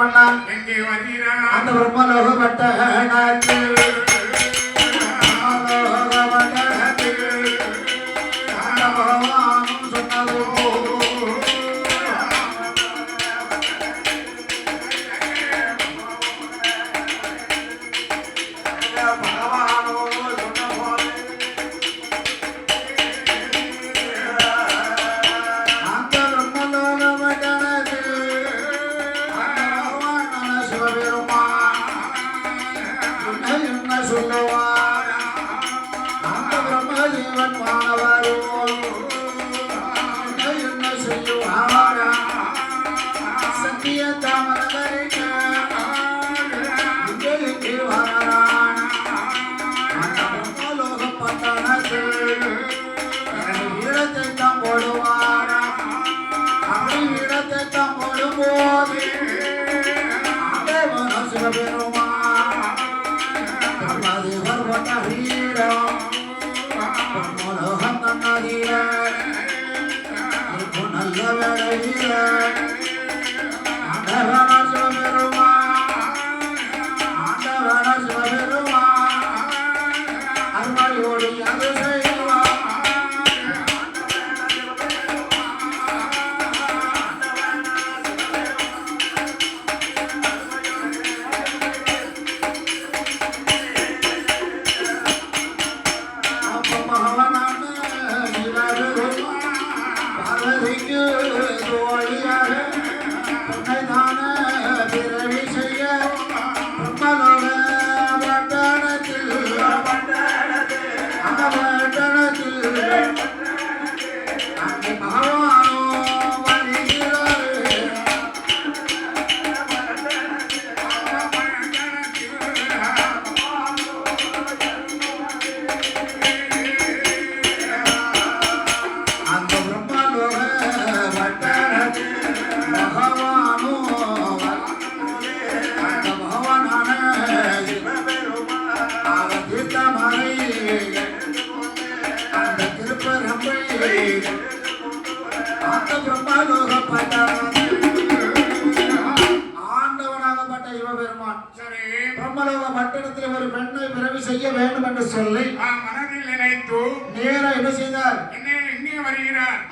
மன்னா அந்த பிரம்மலோகப்பட்ட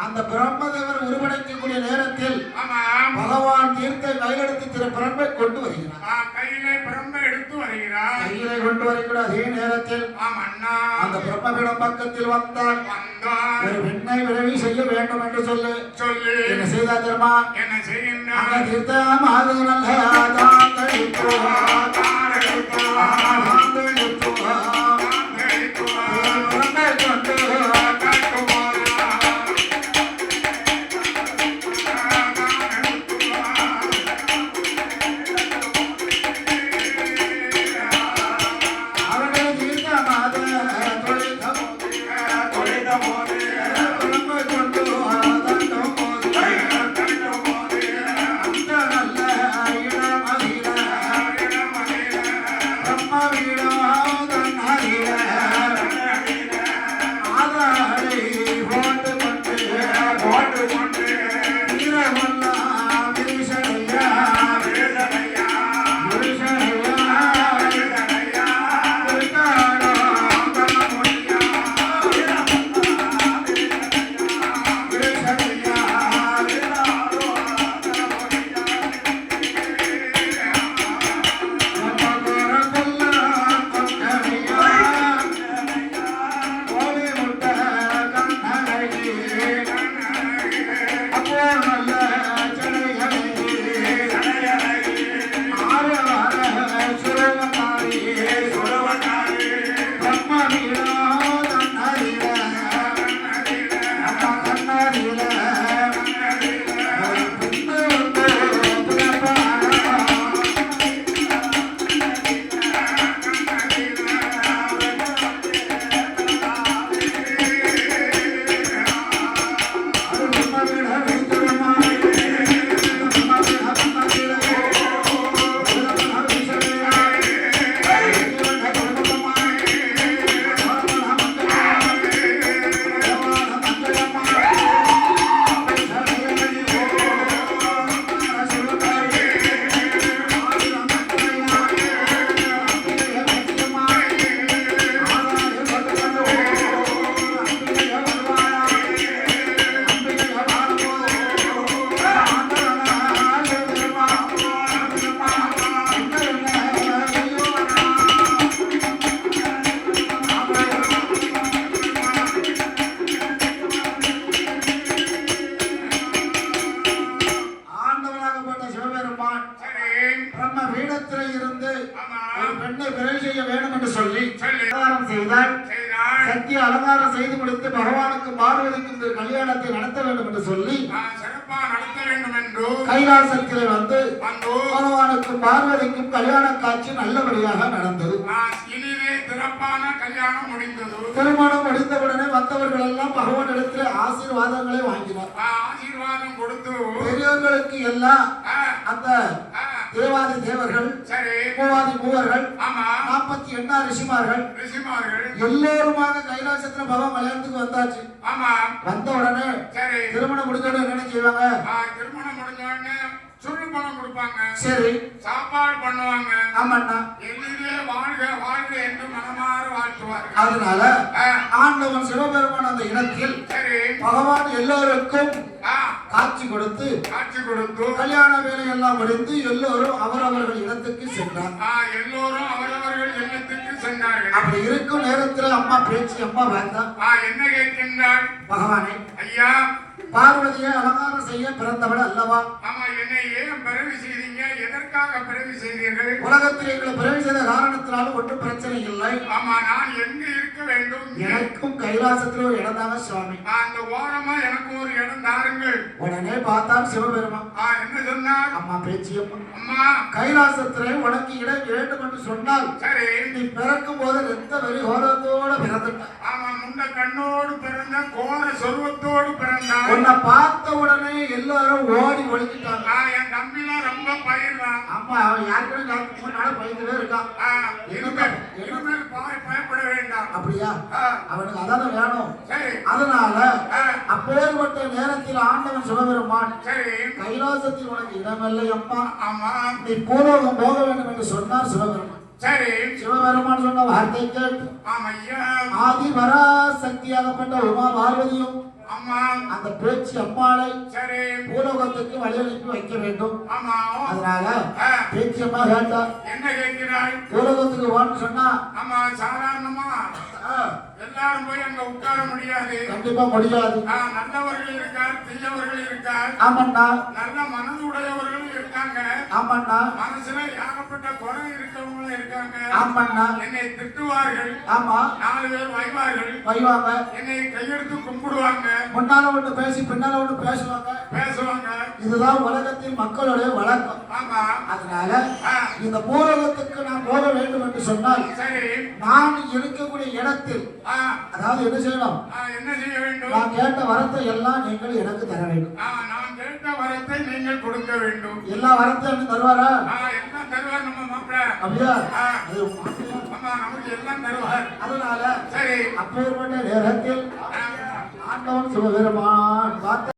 அந்த பிரம்மதேவர் உருவடைக்கக்கூடிய நேரத்தில் பகவான் தீர்த்த கையெடுத்து திரு பிரம்மை கொண்டு வருகிறார். கையிலே பிரம்மை எடுத்து வருகிறார். கையிலே கொண்டு வருகிற அதே நேரத்தில் அந்த பிரம்மபிடம் பக்கத்தில் வந்தார். ஒரு பெண்ணை விரைவி செய்ய வேண்டும் என்று சொல்லு என்ன செய்தா தெரியுமா? என்ன செய்கின்றார்? தீர்த்த சிவபெருமான் பிரம்ம பீடத்திலே இருந்து ஒரு பெண்ணை பிறவி செய்ய வேண்டும் என்று சொல்லி அலங்காரம் செய்தால் சக்தி அலங்காரம் செய்து முடித்து பகவானுக்கு பார்வதிக்கும் இந்த கல்யாணத்தை நடத்த வேண்டும் என்று சொல்லி கைலாசத்திலே வந்து பகவானுக்கும் பார்வதிக்கும் கல்யாண காட்சி நல்லபடியாக நடந்தது. திருமணம் முடிந்தவுடனே வந்தவர்கள் எல்லாம் பகவான் இடத்துல ஆசீர்வாதங்களை வாங்கினார். ஆசீர்வாதம் கொடுத்து பெரியவர்களுக்கு எல்லாம் அந்த தேவாதி தேவர்கள் மூவாதி மூவர்கள் 48 ரிஷிமார்கள் எல்லோருமாக கைலாசத்துல பகவான் கல்யாணத்துக்கு வந்தாச்சு. வந்த உடனே திருமணம் முடிஞ்ச உடனே என்ன செய்வாங்க? திருமணம் முடிஞ்ச உடனே சுருள் பணம் கொடுப்பாங்க. சரி, சாப்பாடு பண்ணுவாங்க. ஆமாண்ணா, எல்லிலே வாழ்க வாழ்க என்று மனமாற வாழ்த்துவார்கள். அதனால ஆண்டவன் சிவபெருமான் அந்த இடத்தில் பகவான் எல்லோருக்கும் காட்சி கொடுத்து கல்யாண வேலை எல்லாம் முடிந்து எல்லோரும் அவரவர்கள் இடத்துக்கு சென்றார். எல்லோரும் அவரவர்கள் இல்லத்துக்கு சென்றார்கள். அப்படி இருக்கும் நேரத்தில் அம்மா பேச்சு அம்மா வேண்டாம் என்ன கேட்கின்றார்? பகவானே, ஐயா, பார்வதியை அலங்காரம் செய்ய பிறந்தவள் அல்லவா? ஆமா, என்னை ஏன் பிறவி செய்தீங்க? எதற்காக பிறவி செய்தீர்கள்? உலகத்தில் எங்களை பிறவி செய்த காரணத்தினாலும் ஒன்றும் பிரச்சனை இல்லை. ஆமா, நான் எங்க இருக்க வேண்டும்? எனக்கும் கைலாசத்தில் ஒரு இடம் தாங்க சுவாமி. அந்த ஓரமா எனக்கு ஒரு இடம் தாருங்கள். உடனே பார்த்தார் சிவபெருமான். என்ன சொன்னார்? அம்மா பேச்சு அம்மா, கைலாசத்திலே உனக்கு இடம் வேண்டும் என்று சொன்னால் சரி, நீ பிறக்கும் போது ரத்த வெறி கோரத்தோடு பிறந்துட்ட. ஆமா, முண்ட கண்ணோடு பிறந்த கோர சொருவத்தோடு பிறந்தான். உன்னை பார்த்த உடனே எல்லாரும் ஓடி ஒழிக்கிட்டாங்க. என் தம்பிலாம் ரொம்ப பயிர்றான். அம்மா, அவன் யாருக்கும் பயந்துவே இருக்கான். இனிமேல் பயப்பட வேண்டாம். அப்படியா? அவனுக்கு அதான வேணும். சரி, அதனால அப்பேற்பட்ட நேரத்தில் ஆண்டவன் சிவபெருமான் சரி, கைலாசத்தில் உனக்கு இடமில்லை அம்மா, ஆமா, நீ பூலோகம் போக வேண்டும் என்று சொன்னார் சிவபெருமான். சரி, சிவபெருமான் சொன்ன வார்த்தை கேட்டு ஆதி பராசக்தியாகப்பட்ட உமா பார்வதியும் அந்த பேச்சு அம்மாளை பூலோகத்துக்கு வழியனுப்பி வைக்க வேண்டும். அதனால பேச்சு அம்மா கேட்டார். என்ன கேட்கிறாய்? பூலோகத்துக்கு வான்னு சொன்னா ஆமா, சாதாரணமா எல்லாரும் போய் அங்க உட்கார முடியாது. கண்டிப்பா முடியாது. நல்லவர்கள் இருக்கார், தீயவர்கள் இருக்கார். ஆமாண்ணா, நல்ல மனது உடையவர்கள் இருக்காங்க. ஆமாண்ணா, மனசுல ஏகப்பட்ட குறை இருக்கவங்களும் இருக்காங்க. ஆமாண்ணா, என்னை திட்டுவார்கள். ஆமா, 4 பேர் வைவாங்க. என்னை கையெடுத்து கும்பிடுவாங்க. முன்னால ஒண்ணு பேசி பின்னால ஒண்ணு பேசுவாங்க. இதுதான் உலகத்தில் மக்களுடைய வழக்கம். ஆமா, அதனால இந்த பூலோகத்துக்கு நான் போக வேண்டும் என்று சொன்னால் சரி, நான் இருக்கக்கூடிய இடத்தில் அதாவது என்ன செய்யணும்? என்ன செய்ய வேண்டும்? நான் கேட்ட வரத்தை எல்லாம் நீங்கள் எனக்கு தர வேண்டும். நான் கேட்ட வரத்தை நீங்கள் கொடுக்க வேண்டும். எல்லா வரத்தையும் தருவாரா? எல்லாம் தருவார் நம்ம மாப்பிள்ள. அப்படியா? ஆமா, நமக்கு எல்லாம் தருவார். அதனால சரி, அப்பேற்பட்ட நேரத்தில் ஆண்டவன் சிவபெருமான் பார்த்த